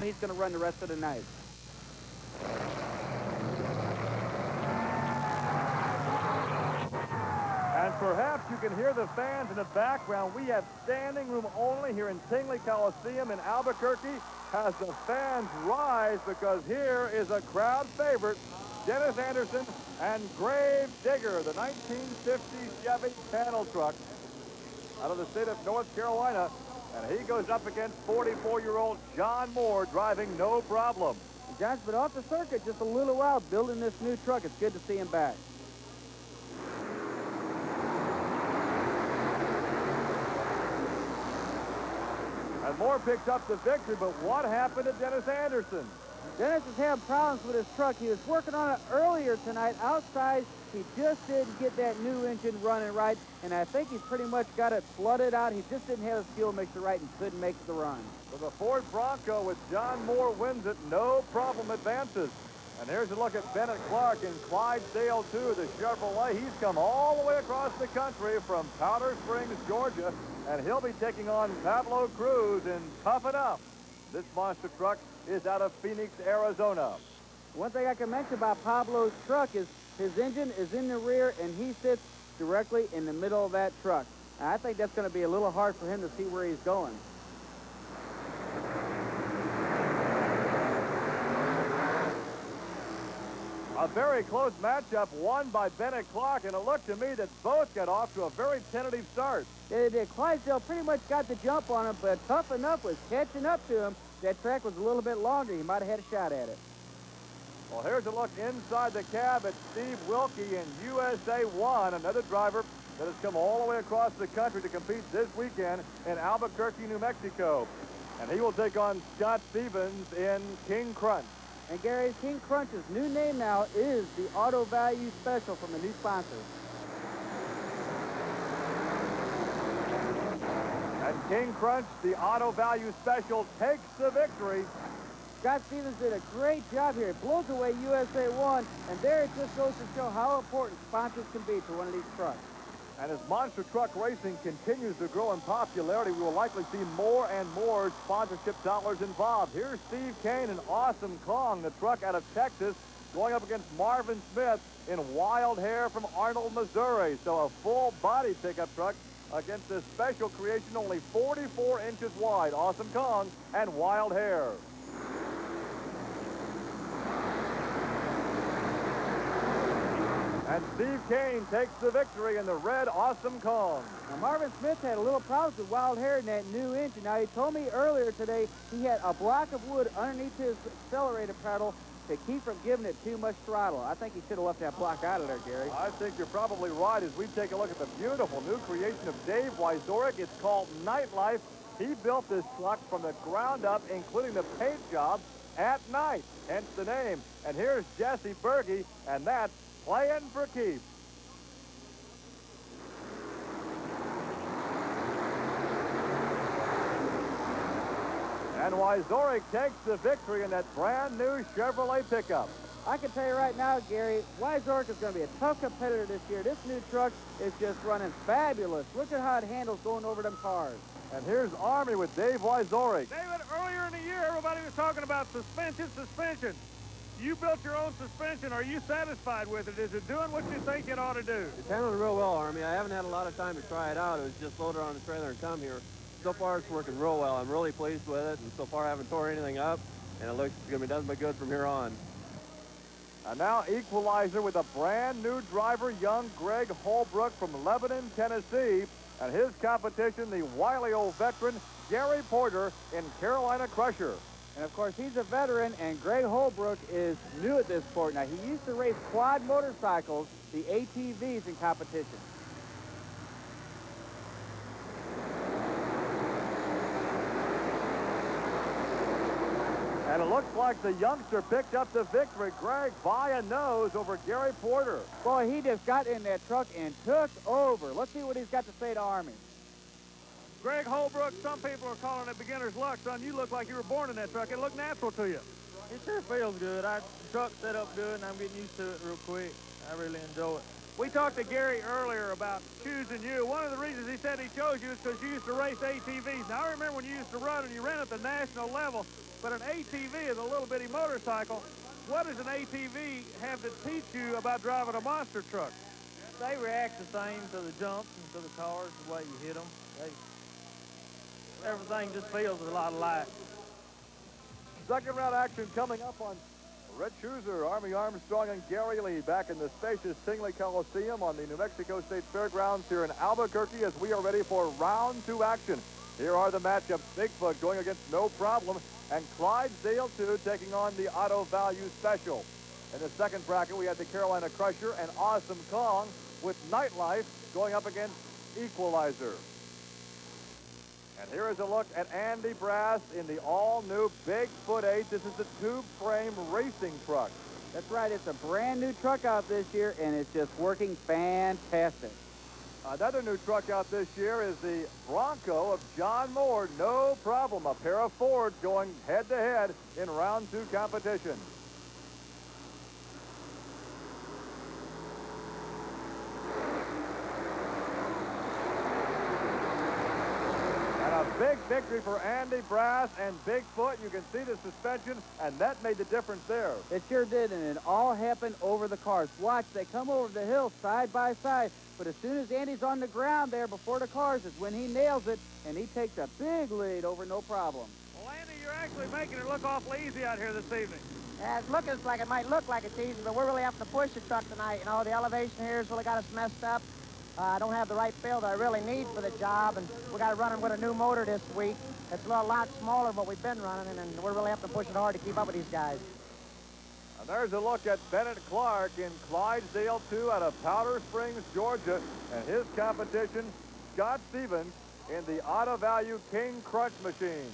he's going to run the rest of the night. And perhaps you can hear the fans in the background. We have standing room only here in Tingley Coliseum in Albuquerque as the fans rise because here is a crowd favorite, Dennis Anderson and Gravedigger, the 1950 Chevy panel truck out of the state of North Carolina. And he goes up against 44-year-old John Moore driving no problem. John's been off the circuit just a little while building this new truck. It's good to see him back. And Moore picks up the victory, but what happened to Dennis Anderson? Dennis has had problems with his truck. He was working on it earlier tonight outside. He just didn't get that new engine running right, and I think he's pretty much got it flooded out. He just didn't have his fuel mixer right and couldn't make the run. So the Ford Bronco with John Moore wins it, no problem advances. And here's a look at Bennett Clark in Clydesdale 2, the Chevrolet. He's come all the way across the country from Powder Springs, Georgia, and he'll be taking on Pablo Cruz in Tough It Up. This monster truck is out of Phoenix, Arizona. One thing I can mention about Pablo's truck is his engine is in the rear, and he sits directly in the middle of that truck. And I think that's going to be a little hard for him to see where he's going. A very close matchup won by Bennett Clark, and it looked to me that both got off to a very tentative start. Yeah, they did. Clydesdale pretty much got the jump on him, but Tough Enough was catching up to him. That track was a little bit longer. He might have had a shot at it. Well, here's a look inside the cab at Steve Wilkie in USA 1, another driver that has come all the way across the country to compete this weekend in Albuquerque, New Mexico. And he will take on Scott Stevens in King Crunch. And Gary, King Crunch's new name now is the Auto Value Special from the new sponsor. And King Crunch, the Auto Value Special, takes the victory. Scott Stevens did a great job here. It blows away USA 1, and there it just goes to show how important sponsors can be to one of these trucks. And as monster truck racing continues to grow in popularity, we will likely see more and more sponsorship dollars involved. Here's Steve Cain in Awesome Kong, the truck out of Texas, going up against Marvin Smith in Wild Hair from Arnold, Missouri. So a full-body pickup truck against this special creation, only 44 inches wide, Awesome Kong and Wild Hair. And Steve Cain takes the victory in the red Awesome Kong. Now, Marvin Smith had a little problems with Wild Hair in that new engine. Now, he told me earlier today he had a block of wood underneath his accelerator pedal to keep from giving it too much throttle. I think he should have left that block out of there, Gary. I think you're probably right as we take a look at the beautiful new creation of Dave Wyzorek. It's called Nightlife. He built this truck from the ground up, including the paint job, at night, hence the name. And here's Jesse Berge, and that's Playing for Keeps. And Wyzorek takes the victory in that brand new Chevrolet pickup. I can tell you right now, Gary, Wyzorek is going to be a tough competitor this year. This new truck is just running fabulous. Look at how it handles going over them cars. And here's Army with Dave Wyzorek. David, earlier in the year, everybody was talking about suspension. You built your own suspension. Are you satisfied with it? Is it doing what you think it ought to do? It's handled real well, Army. I haven't had a lot of time to try it out. It was just loaded on the trailer and come here. So far, it's working real well. I'm really pleased with it, and so far I haven't tore anything up, and it looks going to be nothing but good from here on. And now Equalizer with a brand new driver, young Greg Holbrook from Lebanon, Tennessee. And his competition, the wily old veteran, Gary Porter in Carolina Crusher. And, of course, he's a veteran, and Greg Holbrook is new at this sport. Now, he used to race quad motorcycles, the ATVs, in competition. And it looks like the youngster picked up the victory. Greg by a nose over Gary Porter. Boy, he just got in that truck and took over. Let's see what he's got to say to Army. Greg Holbrook, some people are calling it beginner's luck. Son, you look like you were born in that truck. It looked natural to you. It sure feels good. The truck's set up good, and I'm getting used to it real quick. I really enjoy it. We talked to Gary earlier about choosing you. One of the reasons he said he chose you is because you used to race ATVs. Now, I remember when you used to run and you ran at the national level, but an ATV is a little bitty motorcycle. What does an ATV have to teach you about driving a monster truck? They react the same to the jumps and to the cars, the way you hit them. Everything just feels a lot alike. Second round action coming up on Red Chooser, Army Armstrong, and Gary Lee back in the spacious Tingley Coliseum on the New Mexico State Fairgrounds here in Albuquerque as we are ready for round 2 action. Here are the matchups. Bigfoot going against No Problem, and Clydesdale 2 taking on the Auto Value Special. In the second bracket, we had the Carolina Crusher and Awesome Kong, with Nightlife going up against Equalizer. And here is a look at Andy Brass in the all-new Bigfoot 8. This is the tube-frame racing truck. That's right. It's a brand new truck out this year, and it's just working fantastic. Another new truck out this year is the Bronco of John Moore. No Problem. A pair of Fords going head-to-head in round 2 competition. A big victory for Andy Brass and Bigfoot. You can see the suspension, and that made the difference there. It sure did, and it all happened over the cars. Watch, they come over the hill side by side, but as soon as Andy's on the ground there before the cars is when he nails it, and he takes a big lead over No Problem. Well, Andy, you're actually making it look awfully easy out here this evening. Yeah, it's looking like it might look like it's easy, but we're really having to push the truck tonight. You know, the elevation here has really got us messed up. I don't have the right field I really need for the job, and we got to run it with a new motor this week. It's a lot smaller than what we've been running, and we're really having to push it hard to keep up with these guys. And there's a look at Bennett Clark in Clydesdale 2 out of Powder Springs, Georgia, and his competition, Scott Stevens, in the Auto Value King Crunch machine.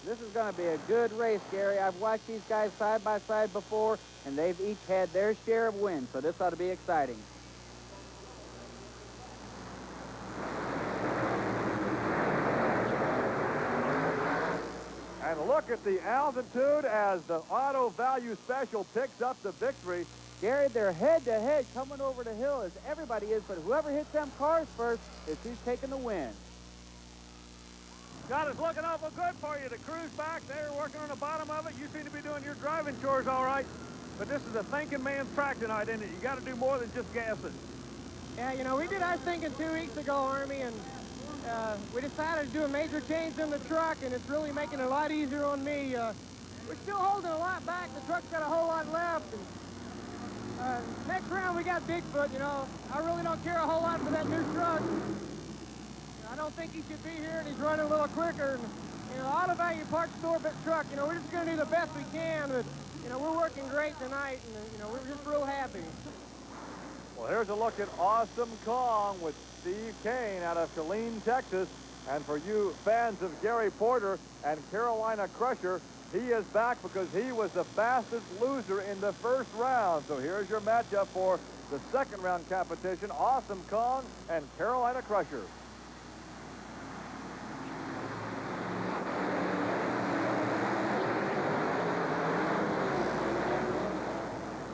This is going to be a good race, Gary. I've watched these guys side by side before, and they've each had their share of wins, so this ought to be exciting. And look at the altitude as the Auto Value Special picks up the victory. Gary, they're head-to-head coming over the hill as everybody is, but whoever hits them cars first is who's taking the win. God, it's looking awful good for you to cruise back there, working on the bottom of it. You seem to be doing your driving chores all right, but this is a thinking man's track tonight, isn't it? You got to do more than just gas it. Yeah, you know, we did our thinking 2 weeks ago, Army, and we decided to do a major change in the truck, and it's really making it a lot easier on me. We're still holding a lot back. The truck's got a whole lot left. And, next round, we got Bigfoot, you know. I really don't care a whole lot for that new truck. I don't think he should be here, and he's running a little quicker. And, you know, Auto Value Parts Store truck, you know, we're just going to do the best we can. But, you know, we're working great tonight, and, you know, we're just real happy. Well, here's a look at Awesome Kong with Steve Cain out of Killeen, Texas. And for you fans of Gary Porter and Carolina Crusher, he is back because he was the fastest loser in the first round. So here's your matchup for the second round competition, Awesome Kong and Carolina Crusher.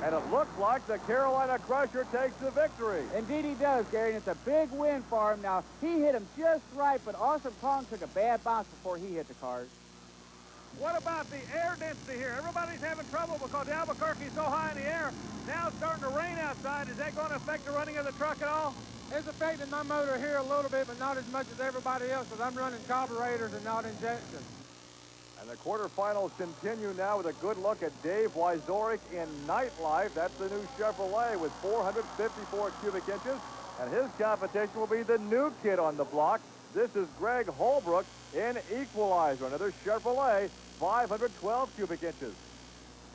And it looks like the Carolina Crusher takes the victory. Indeed he does, Gary, and it's a big win for him. Now, he hit him just right, but Awesome Kong took a bad bounce before he hit the cars. What about the air density here? Everybody's having trouble because the Albuquerque is so high in the air. Now it's starting to rain outside. Is that going to affect the running of the truck at all? It's affecting my motor here a little bit, but not as much as everybody else, because I'm running carburetors and not injection. And the quarterfinals continue now with a good look at Dave Wyzorik in Nightlife. That's the new Chevrolet with 454 cubic inches. And his competition will be the new kid on the block. This is Greg Holbrook in Equalizer, another Chevrolet, 512 cubic inches.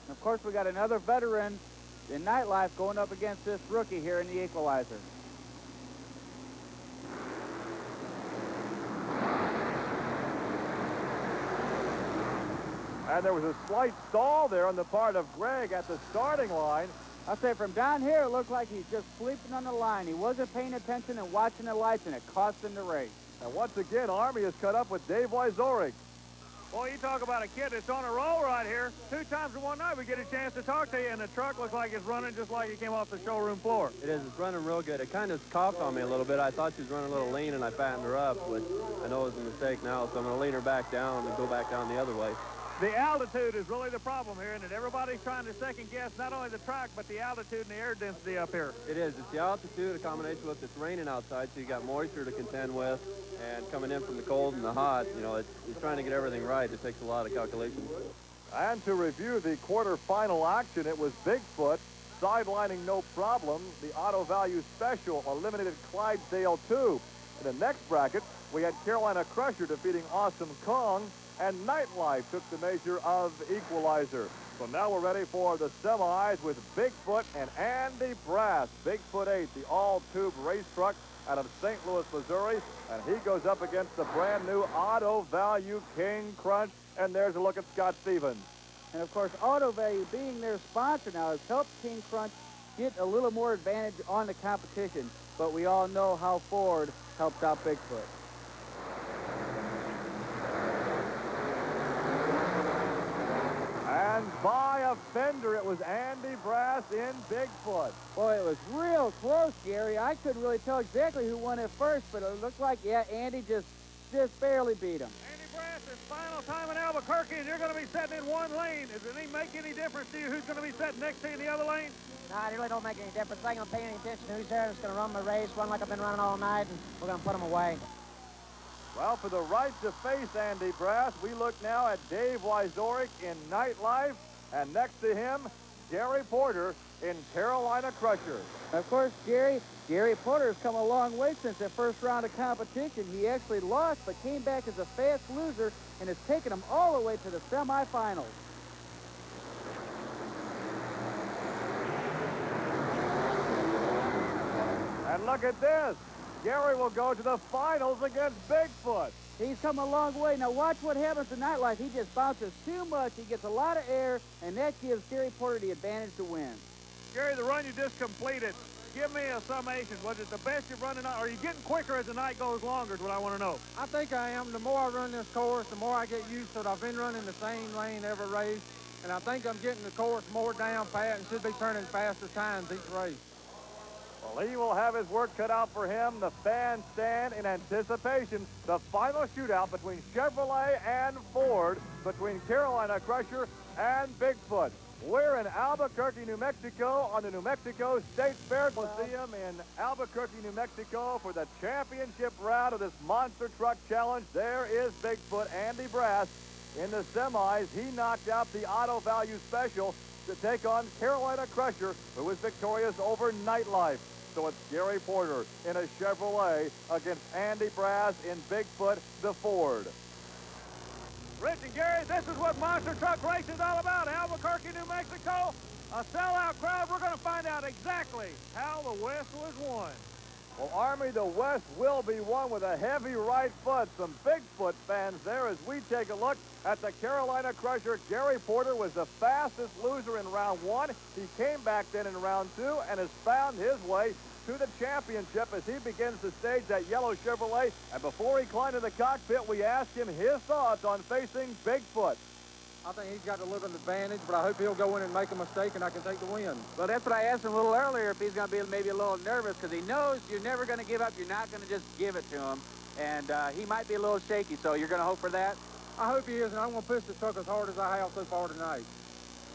And of course, we got another veteran in Nightlife going up against this rookie here in the Equalizer. And there was a slight stall there on the part of Greg at the starting line. I'll say from down here, it looked like he's just sleeping on the line. He wasn't paying attention and watching the lights, and it cost him the race. And once again, Army is cut up with Dave Wyzorik. Boy, you talk about a kid that's on a roll right here. 2 times in one night we get a chance to talk to you, and the truck looks like it's running just like it came off the showroom floor. It is. It's running real good. It kind of coughed on me a little bit. I thought she was running a little lean, and I fattened her up, which I know is a mistake now, so I'm going to lean her back down and go back down the other way. The altitude is really the problem here, and everybody's trying to second guess not only the track, but the altitude and the air density up here. It is. It's the altitude, a combination with it's raining outside, so you got moisture to contend with, and coming in from the cold and the hot, you know, it's trying to get everything right. It takes a lot of calculations. And to review the quarterfinal action, it was Bigfoot sidelining no problem. The auto value special eliminated Clydesdale 2. In the next bracket, we had Carolina Crusher defeating Awesome Kong, and Nightlife took the measure of Equalizer. So now we're ready for the semis with Bigfoot and Andy Brass. Bigfoot 8, the all-tube race truck out of St. Louis, Missouri, and he goes up against the brand new auto value King Crunch, and there's a look at Scott Stevens. And of course, Auto Value being their sponsor now has helped King Crunch get a little more advantage on the competition, but we all know how Ford helped out Bigfoot. And by a fender, it was Andy Brass in Bigfoot. Boy, it was real close, Gary. I couldn't really tell exactly who won at first, but it looked like, yeah, Andy just barely beat him. Andy Brass, it's final time in Albuquerque, and you're going to be sitting in one lane. Does it make any difference to you who's going to be sitting next to you in the other lane? Nah, it really don't make any difference. I ain't going to pay any attention to who's there. I'm just going to run my race, run like I've been running all night, and we're going to put them away. Well, for the right to face Andy Brass, we look now at Dave Wyzorek in Nightlife, and next to him, Gary Porter in Carolina Crusher. Of course, Gary Porter has come a long way since that first round of competition. He actually lost, but came back as a fast loser and has taken him all the way to the semifinals. And look at this. Gary will go to the finals against Bigfoot. He's come a long way. Now watch what happens in Nightlife. He just bounces too much. He gets a lot of air, and that gives Gary Porter the advantage to win. Gary, the run you just completed, give me a summation. Was it the best you've run tonight? Are you getting quicker as the night goes longer is what I want to know. I think I am. The more I run this course, the more I get used to it. I've been running the same lane every race, and I think I'm getting the course more down pat and should be turning faster times each race. Well, he will have his work cut out for him. The fans stand in anticipation. The final shootout between Chevrolet and Ford, between Carolina Crusher and Bigfoot. We're in Albuquerque, New Mexico, on the New Mexico State Fair. We'll see him in Albuquerque, New Mexico for the championship round of this Monster Truck Challenge. There is Bigfoot, Andy Brass. In the semis, he knocked out the Auto Value Special to take on Carolina Crusher, who was victorious over Nightlife. So it's Gary Porter in a Chevrolet against Andy Brass in Bigfoot, the Ford. Rich and Gary, this is what Monster Truck Race is all about. Albuquerque, New Mexico, a sellout crowd. We're going to find out exactly how the West was won. Well, Army, the West will be won with a heavy right foot. Some Bigfoot fans there as we take a look at the Carolina Crusher. Gary Porter was the fastest loser in round one. He came back then in round two and has found his way to the championship as he begins to stage that yellow Chevrolet. And before he climbed to the cockpit, we asked him his thoughts on facing Bigfoot. I think he's got a little advantage, but I hope he'll go in and make a mistake and I can take the win. Well, that's what I asked him a little earlier, if he's going to be maybe a little nervous, because he knows you're never going to give up. You're not going to just give it to him. And he might be a little shaky, so you're going to hope for that? I hope he is, and I'm going to push the truck as hard as I have so far tonight.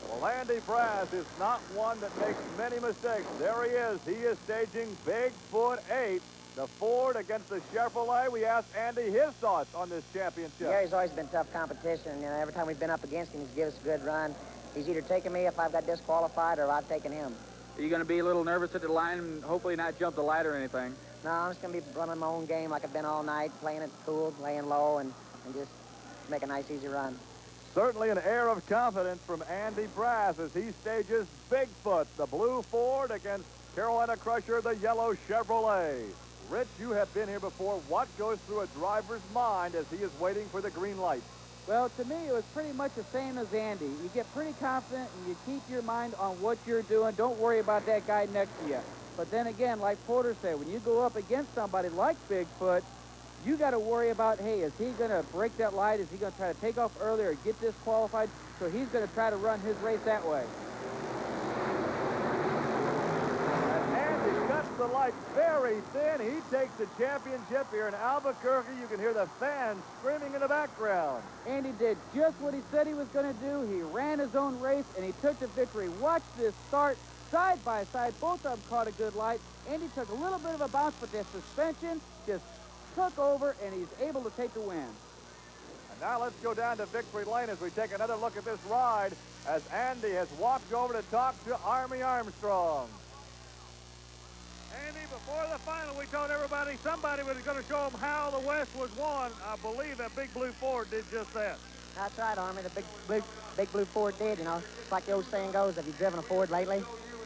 Well, Andy Brass is not one that makes many mistakes. There he is. He is staging Bigfoot 8. The Ford against the Chevrolet. We asked Andy his thoughts on this championship. Gary's always been tough competition. You know, every time we've been up against him, he's given us a good run. He's either taken me if I've got disqualified or I've taken him. Are you going to be a little nervous at the line and hopefully not jump the light or anything? No, I'm just going to be running my own game like I've been all night, playing it cool, laying low, and just make a nice, easy run. Certainly an air of confidence from Andy Brass as he stages Bigfoot, the blue Ford, against Carolina Crusher, the yellow Chevrolet. Rich, you have been here before. What goes through a driver's mind as he is waiting for the green light? Well, to me, it was pretty much the same as Andy. You get pretty confident and you keep your mind on what you're doing. Don't worry about that guy next to you. But then again, like Porter said, when you go up against somebody like Bigfoot, you got to worry about, hey, is he going to break that light? Is he going to try to take off early or get disqualified? So he's going to try to run his race that way. And Andy cuts the lights very thin. He takes the championship here in Albuquerque. You can hear the fans screaming in the background. Andy did just what he said he was going to do. He ran his own race, and he took the victory. Watch this start. Side by side, both of them caught a good light. Andy took a little bit of a bounce, but the suspension just took over, and he's able to take the win. And now let's go down to Victory Lane as we take another look at this ride as Andy has walked over to talk to Army Armstrong. Andy, before the final, we told everybody somebody was going to show them how the West was won. I believe that big blue Ford did just that. That's right, Army. The big blue Ford did, you know. It's like the old saying goes, have you driven a Ford lately?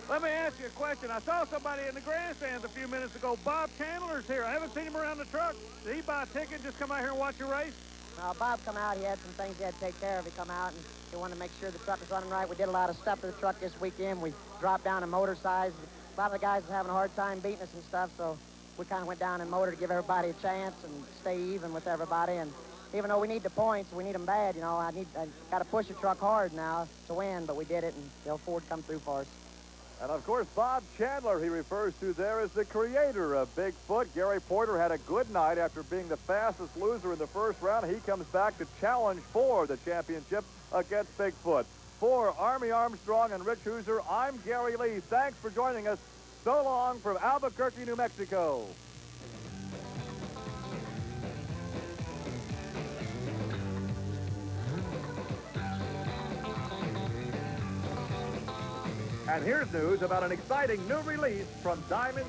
Let me ask you a question. I saw somebody in the grandstands a few minutes ago. Bob Chandler's here. I haven't seen him around the truck. Did he buy a ticket and just come out here and watch your race? Bob come out. He had some things he had to take care of. He come out and he wanted to make sure the truck was running right. We did a lot of stuff to the truck this weekend. We dropped down in motor size. A lot of the guys were having a hard time beating us and stuff, so we kind of went down in motor to give everybody a chance and stay even with everybody. And even though we need the points, we need them bad, you know, I got to push the truck hard now to win, but we did it, and the old Ford come through for us. And, of course, Bob Chandler, he refers to there as the creator of Bigfoot. Gary Porter had a good night after being the fastest loser in the first round. He comes back to challenge for the championship against Bigfoot. For Army Armstrong and Rich Hooser, I'm Gary Lee. Thanks for joining us. So long from Albuquerque, New Mexico. And here's news about an exciting new release from Diamond